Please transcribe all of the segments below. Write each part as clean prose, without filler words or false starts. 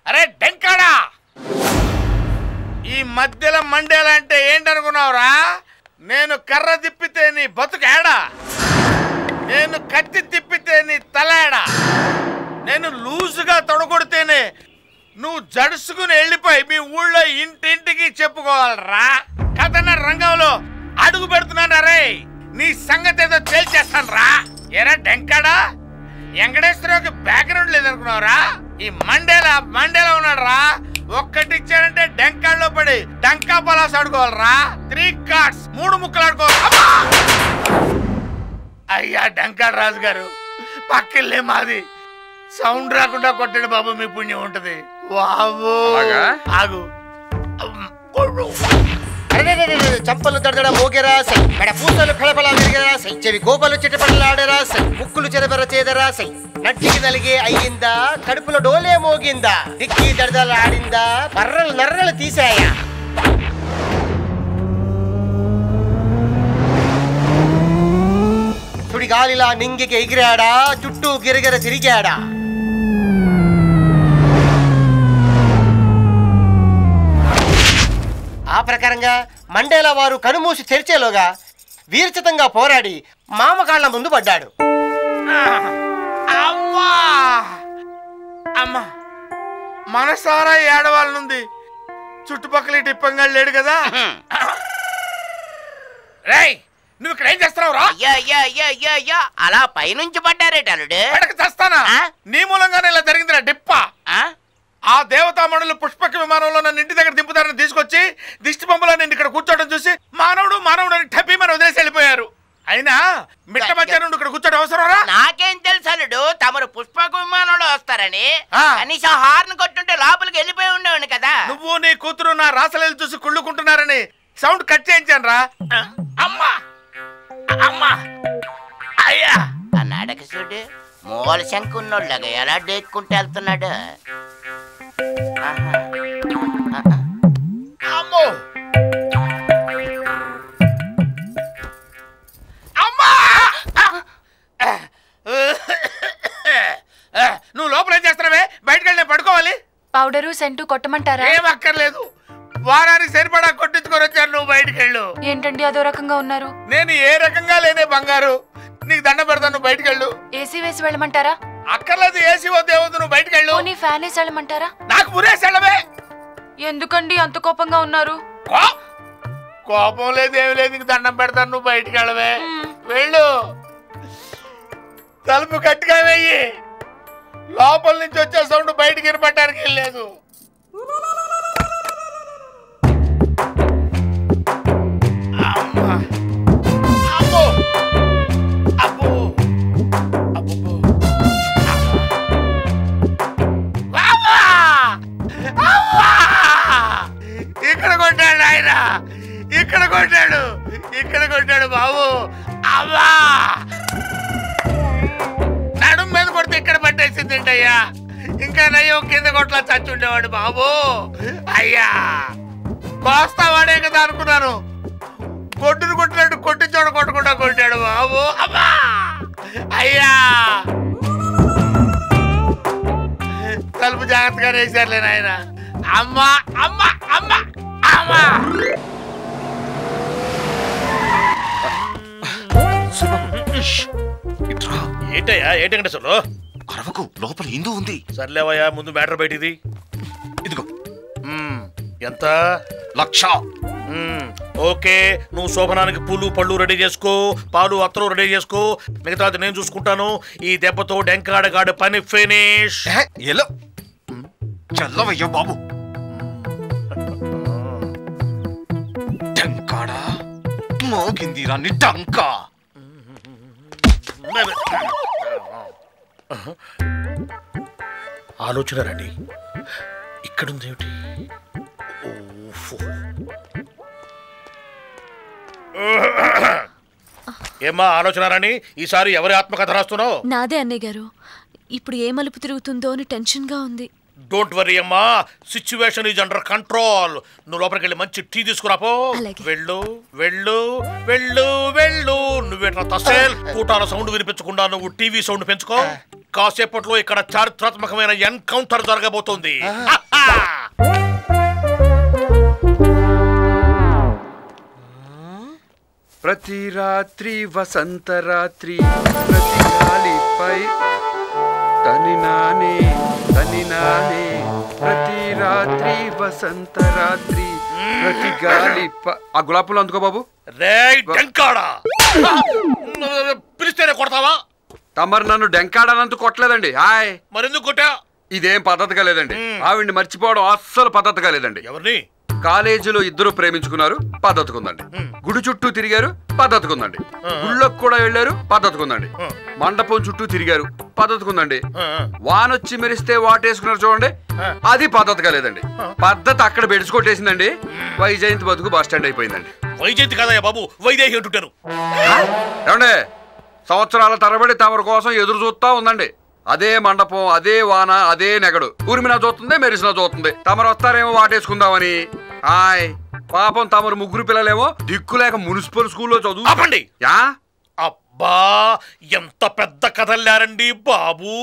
అరే డెంకాడా, ఈ మధ్యలో మండేలంటే ఏంటనుకున్నావురా? నేను కర్ర తిప్పితే నీ బతుకేడా, నేను కత్తి తిప్పితే నీ తలేడా, నేను లూజుగా తొడగొడితేనే నువ్వు జడుసుకుని వెళ్ళిపోయి మీ ఊళ్ళో ఇంటింటికి చెప్పుకోవాలరా. కథన రంగంలో అడుగు పెడుతున్నాను రే, నీ సంగతి ఏదో తేల్చేస్తాను రా. ఎరా డెంకాడా, వెంకటేశ్వరరావుకి బ్యాక్గ్రౌండ్ లేదనుకున్నావురా? ఈ మండేలా ఉన్నాడు రా. ఒక్కటి ఇచ్చాడంటే డెంకాడలో పడి డంకా పలాస్ ఆడుకోవాలరా. 3 కార్డ్స్ 3 ముక్కలు ఆడుకోవాలి. అయ్యా డెంకాడ్ రాజు గారు, పక్కిల్లే మాది, సౌండ్ రాకుండా కొట్టండి బాబు, మీ పుణ్యం ఉంటది. ఆగు. చంపలు దడదడ మోగెరా సై, మెడ పూసలు ఫెళఫెళ విరిగెరా సై, చెవి గోపలు చిటపడలాడరా సై, ముక్కులు చెరబెర చేదరా సై, నడ్డికి నలిగే అయ్యిందా, కడుపులో డోలే మోగిందా, దిక్కి దడదల ఆడిందా, బర్రలు నర్రలు తీసాయా. సుడిగాలిలా నింగికి ఎగిరాడా, చుట్టూ గిరగిర తిరిగాడా. ఆ ప్రకారంగా మండేలా వారు కనుమూసి తెరిచేలోగా వీరచితంగా పోరాడి మామకాళ్ల ముందు పడ్డాడు. అమ్మా అమ్మా, మనసారా ఏడవాళ్ళనుంది, చుట్టుపక్కల టిప్పంగా లేడు కదా. రేయ్, నువ్వు ఇక్కడ ఏం చేస్తున్నావురా? అలా పైనుంచి పడ్డారేట అల్లుడు. చేస్తానా? నీ మూలంగానే ఇలా జరిగిందిరా డిప్ప. ఆ దేవతామణులు పుష్పక విమానంలో నన్ను ఇంటి దగ్గర దింపుతారని తీసుకొచ్చి దిష్టి బొమ్మలో నేను ఇక్కడ కూర్చోవడం చూసి మానవుడు అని టప్పి మన వదిలేసి వెళ్ళిపోయారు. అయినా మిట్ట మధ్య నుండి ఇక్కడ కూర్చోడం అవసరంరా? నాకేం తెలుసు అల్లుడు, తమరు పుష్పక విమానంలో వస్తారని. కనీసం హార్న్ కొట్టుంటే లోపలికి వెళ్ళిపోయి ఉండేవాడిని కదా. నువ్వు నీ కూతురు నా రాసలేలు చూసి కుళ్ళుకుంటున్నారని సౌండ్ కట్ చేయించాను రా. అమ్మా అమ్మా అయ్యా అన్నాడక చూడు, మూల శంకున్నోళ్ళగా ఎలా డేక్కుంటూ వెళ్తున్నాడు. అమ్మో అమ్మా, నువ్వు లోపల ఏం చేస్తున్నావే? బయటకు వెళ్ళి పడుకోవాలి. పౌడరు సెంటు కొట్టమంటారా? ఏం అక్కర్లేదు, వారానికి సరిపడా కొట్టించుకొని వచ్చాను. నువ్వు బయటకు వెళ్ళు. ఏంటండి అదో రకంగా ఉన్నారు? నేను ఏ రకంగా లేనే బంగారు, నీకు దండ పెడతాను, నువ్వు బయటకు వెళ్ళు. ఏసీ వేసి వెళ్ళమంటారా? అక్కర్లేదు, ఏసీ వద్దు, నువ్వు బయటకు వెళ్ళు. నీ ఫ్యాన్ వేసి వెళ్ళమంటారా? నాకు ఉరేసి వెళ్ళవే. ఎందుకండి అంత కోపంగా ఉన్నారు? కోపం లేదు, ఏమి లేదు, నీకు దండం పెడతాను, నువ్వు బయటకు వెళ్ళవే. వెళ్ళు, తలుపు గట్టిగా వెయ్యి. లోపల నుంచి వచ్చే సౌండ్ బయటికి వినపడడానికి వెళ్ళలేదు. ఇక్కడ కొట్టాడు ఆయన, ఇక్కడ కొట్టాడు బాబు. అవ్వా, నడుము మీద కొడితే ఇక్కడ పట్టేసింది అయ్యా. ఇంకా నయ్యో కింద కొట్లా చచ్చుండేవాడు బాబు. అయ్యా, కోస్తావాడే కదా అనుకున్నాను, కొట్టును కొట్టినట్టు కొట్టి చోట కొట్టకుండా కొట్టాడు బాబు. అమ్మా అయ్యా, తలుపు జాగ్రత్తగా వేసారులే నాయన. అమ్మా అమ్మా అమ్మా అమ్మా. ఏంటయ్యా, ఏంటంటే అసలు అరవకు, లోపల హిందూ ఉంది. సర్లేవయ్యా, ముందు మ్యాటర్ బయటిది. ఇదిగో. ఎంత? 1,00,000. ఓకే, నువ్వు శోభనానికి పూలు పళ్ళు రెడీ చేసుకో, పాలు అత్తరు రెడీ చేసుకో, మిగతాది నేను చూసుకుంటాను. ఈ దెబ్బతో డెంకాడగాడు పని ఫినిష్. ఎలా చల్లవయ్యా బాబు. డెంకాడా మోగిందిరా నీ డంకా. ఆలోచన రండి, ఇక్కడుందేమిటి? ఏమ్మా ఆలోచన రాణి, ఈసారి ఎవరి ఆత్మకథ రాస్తున్నావు? నాదే అన్నయ్య గారు. ఇప్పుడు ఏ మలుపు తిరుగుతుందో అని టెన్షన్ గా ఉంది. డోంట్ వరీ అమ్మా, సిచ్యువేషన్ ఈజ్ అండర్ కంట్రోల్. నువ్వు లోపలికి వెళ్ళి మంచి టీ తీసుకురాపో. వెళ్ళు వెళ్ళు వెళ్ళు వెళ్ళు. నువ్వేట్లా తసేల్ కూటాల సౌండ్ వినిపించకుండా నువ్వు టీవీ సౌండ్ పెంచుకో. కాసేపట్లో ఇక్కడ చారిత్రాత్మకమైన ఎన్కౌంటర్ జరగబోతోంది. ప్రతి రాత్రి వసంత రాత్రి ప్రతి గాలిపై తని నానే ప్రతి రాత్రి వసంత రాత్రి ప్రతి గాలిపై. ఆ గులాబీలు అందుకో బాబు. పిలిస్తేనే కొడతావా? తమరు నన్ను డెంకాడనందుకు కొట్టలేదండి. హాయ్. మరెందుకు కొట్టా? ఇదేం పద్ధతిగా లేదండి. ఆవిడ్ని మర్చిపోవడం అస్సలు పద్ధతిగా లేదండి. ఎవరిని? కాలేజీలో ఇద్దరు ప్రేమించుకున్నారు, పద్ధతికుందండి. గుడి చుట్టూ తిరిగారు, పద్ధతికుందండి. గుళ్ళకు కూడా వెళ్ళారు, పద్ధతికుందండి. మండపం చుట్టూ తిరిగారు, పద్ధతికుందండి. వానొచ్చి మెరిస్తే వాటేసుకున్నారు చూడండి, అది పద్ధతిగా లేదండి. పద్ధతి అక్కడ బెడిసికొట్టేసిందండి. వైజయంతి బతుకు బస్ స్టాండ్ అయిపోయిందండి. వైజయంతి కాదయ్యా బాబు, వైదేహి అంటుంటారు. ఏమండే, సంవత్సరాల తరబడి తమరి కోసం ఎదురు చూస్తా ఉందండి. అదే మండపం, అదే వాన, అదే నెగడు. ఉరిమినా చూస్తుంది, మెరిసినా చూస్తుంది. తమరు వస్తారేమో వాటేసుకుందామని. హాయ్. పాపం తమరు ముగ్గురు పిల్లలేమో దిక్కులేక మున్సిపల్ స్కూల్లో చదువు. ఆపండి. యా అబ్బా, ఎంత పెద్ద కథల్లారండి బాబు.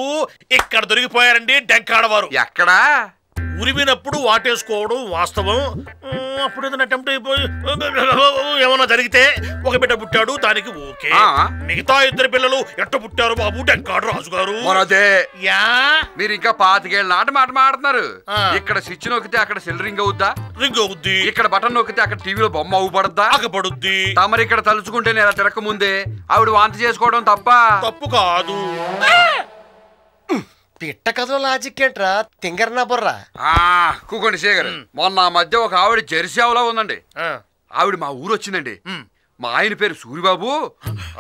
ఇక్కడ దొరికిపోయారండి డెంకాడవారు. ఎక్కడా? ఉరిమినప్పుడు వాటేసుకోవడం వాస్తవం. అప్పుడు ఏదైనా అటెంప్ట్ అయిపోయి ఏమన్నా జరిగితే ఒక బిడ్డ పుట్టాడు, దానికి ఓకే. మిగతా ఇద్దరు పిల్లలు ఎట్ట పుట్టారు బాబు డెంకాడు రాజు గారు? అదే యా, మీరు ఇంకా 25 మాట మాట్లాడుతున్నారు. ఇక్కడ స్విచ్ నొక్కితే అక్కడ సెల్ రింగ్ అవుద్దా? రింగ్ అవుద్ది. ఇక్కడ బటన్ నొక్కితే అక్కడ టీవీలో బొమ్మ అవ్వబడద్దా? అగపడుద్ది. తమరు ఇక్కడ తలుచుకుంటే నేను తిరగక ముందే ఆవిడ వాంతి చేసుకోవడం తప్పు కాదు. పిట్ట కథలో లాజిక్ ఏంట్రా తింగరనా బుర్రా? కూకోండి శేఖర్. మొన్న మధ్య ఒక ఆవిడ జెర్సీలో ఉందండి. ఆవిడ మా ఊరు వచ్చిందండి. మా ఆయన పేరు సూరిబాబు.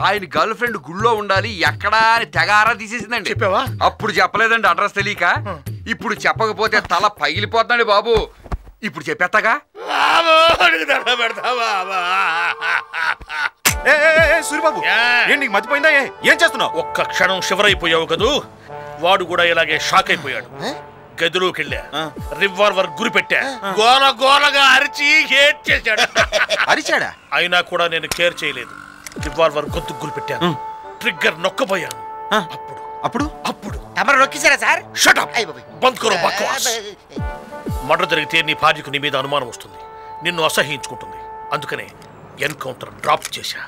ఆయన గర్ల్ ఫ్రెండ్ గుళ్ళో ఉండాలి ఎక్కడా అని తెగారా తీసేసిందండి. చెప్పావా? అప్పుడు చెప్పలేదండి అడ్రస్ తెలియక. ఇప్పుడు చెప్పకపోతే తల పగిలిపోతుందండి బాబు. ఇప్పుడు చెప్పేస్తాగా. సూరిబాబు, ఏంటి నీకు మర్చిపోయిందా? ఏం చేస్తున్నావు? ఒక్క క్షణం షివరైపోయావు కదూ. వాడు కూడా ఇలాగే షాక్ అయిపోయాడు. గదిలోకి వెళ్ళా, రివాల్వర్ గురి పెట్టా, గోల గోలగా అరిచి హేట్ చేశాడు. అరిచాడా? అయినా కూడా నేను కేర్ చేయలేదు. రివాల్వర్ గొంతు గురి పెట్టాను, ట్రిగ్గర్ నొక్కబోయాను. అప్పుడు అప్పుడు తమరు నొక్కేశారా సార్? షట్ అప్, బంద్ కరో బక్వాస్. మర్డర్ జరిగితే నీ భార్యకు నీ మీద అనుమానం వస్తుంది, నిన్ను అసహ్యించుకుంటుంది. అందుకనే ఎన్కౌంటర్ డ్రాప్ చేశా,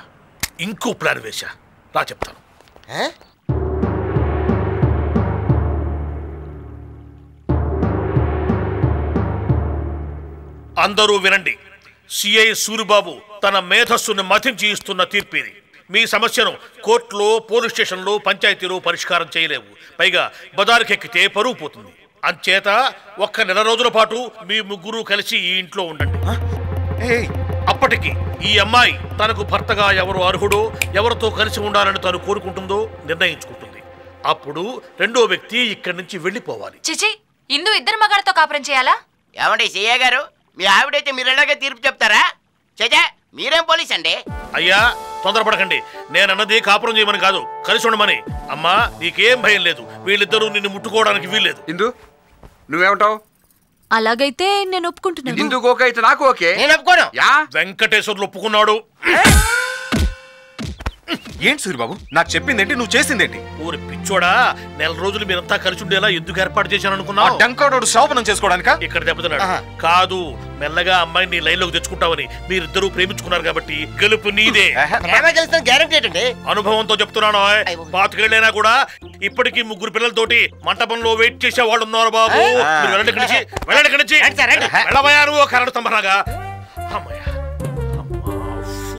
ఇంకో ప్లాన్ వేశా. రా చెప్తాను. అందరూ వినండి. సిఐ సూరిబాబు తన మేధస్సును మతించి ఇస్తున్న తీర్పు ఇది. మీ సమస్యను కోర్టులో, పోలీస్ స్టేషన్లో, పంచాయతీలో పరిష్కారం చేయలేవు. పైగా బజారుకెక్కితే పరువు పోతుంది. అంచేత ఒక్క నెల రోజుల పాటు మీ ముగ్గురు కలిసి ఈ ఇంట్లో ఉండండి. అప్పటికి ఈ అమ్మాయి తనకు భర్తగా ఎవరు అర్హుడో, ఎవరితో కలిసి ఉండాలని తను కోరుకుంటుందో నిర్ణయించుకుంటుంది. అప్పుడు రెండో వ్యక్తి ఇక్కడి నుంచి వెళ్ళిపోవాలి. చిచి, ఇందు ఇద్దరు మగాళ్ళతో కాపురం చేయాలా? ఏమండి సిఏ గారు, మీ ఆవిడైతే మీరు ఎలాగే తీర్పు చెప్తారా? చచా, మీరేం పోలీస్ అండి? అయ్యా తొందరపడకండి. నేనన్నది కాపురం చేయమని కాదు, కలిసి ఉండమని. అమ్మా నీకేం భయం లేదు, వీళ్ళిద్దరూ నిన్ను ముట్టుకోవడానికి వీల్లేదు. ఇందు నువ్వేమంటావు? అలాగైతే నేను ఒప్పుకుంటున్నాను. ఇందుకు ఓకే అయితే నాకు ఓకే. నేను ఒప్పుకోను. యా, వెంకటేశ్వర్లు ఒప్పుకున్నాడు. ఏంటి సూరిబాబు, నాకు చెప్పిందేంటి, నువ్వు చేసిందేంటి? ఊరి పిచ్చోడా, నెల రోజులు మీరంతా కలిసి ఉండేలా ఎందుకు ఏర్పాటు చేశాను అనుకున్నావు? డంకాడోడు శోభనం చేసుకోవడానికా? ఇక్కడ దెబ్బతున్నాడు కాదు, మెల్లగా అమ్మాయిని నీ లైన్ లోకి తెచ్చుకుంటావని. మీరిద్దరూ ప్రేమించుకున్నారు కాబట్టి గెలుపు నీదే. ప్రేమ గెలుస్తున్న గ్యారెంటీ ఏంటండి? అనుభవంతో చెప్తున్నాను. 25 కూడా ఇప్పటికీ 3 పిల్లలతోటి మంటపంలో వెయిట్ చేసే వాళ్ళు ఉన్నారు బాబు. వెళ్ళండి ఇక్కడి నుంచి, వెళ్ళండి ఇక్కడి నుంచి. వెళ్ళబోయారు కరడు స్తంభరాగా. అమ్మాయ